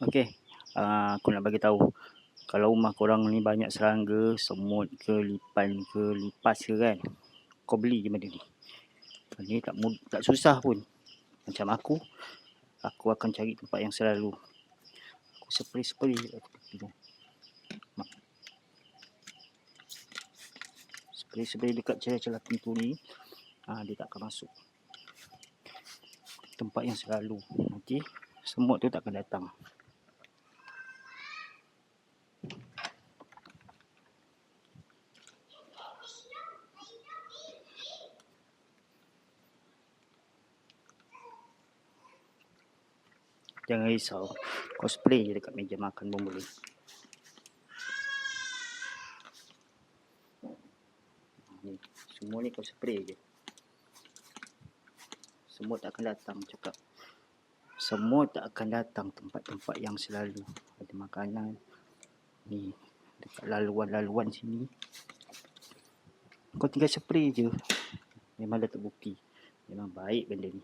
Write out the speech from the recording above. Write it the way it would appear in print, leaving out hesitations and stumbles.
Okey, aku nak bagi tahu, kalau rumah korang ni banyak serangga, semut ke, lipan ke, lipas ke kan, kau beli je benda ni. Ni tak susah pun. Macam aku akan cari tempat yang selalu. Aku spray je kat tepi tu. Spray dekat celah-celah pintu ni, dia tak akan masuk. Tempat yang selalu. Nanti semut tu tak akan datang. Jangan risau, kau spray je dekat meja makan pun boleh. Ni, semua ni kau spray je. Semut tak akan datang, cakap. Semut tak akan datang tempat-tempat yang selalu ada makanan. Ni, dekat laluan-laluan sini. Kau tinggal spray je. Memang dah terbukti. Memang baik benda ni.